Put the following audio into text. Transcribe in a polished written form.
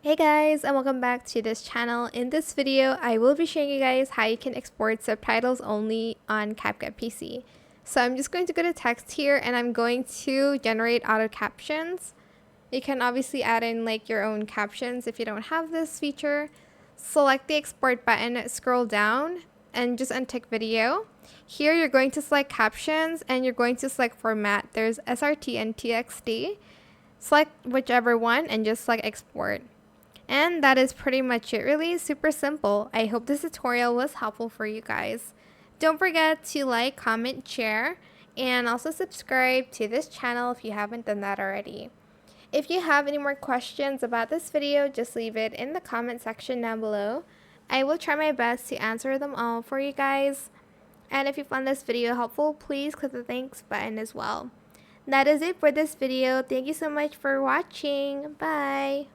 Hey guys, and welcome back to this channel. In this video, I will be showing you guys how you can export subtitles only on CapCut PC. So I'm just going to go to text here and I'm going to generate auto captions. You can obviously add in like your own captions if you don't have this feature. Select the export button, scroll down and just untick video. Here you're going to select captions and you're going to select format. There's SRT and TXT. Select whichever one and just select export. And that is pretty much it, really super simple. I hope this tutorial was helpful for you guys. Don't forget to like, comment, share, and also subscribe to this channel if you haven't done that already. If you have any more questions about this video, just leave it in the comment section down below. I will try my best to answer them all for you guys. And if you found this video helpful, please click the thanks button as well. That is it for this video. Thank you so much for watching. Bye!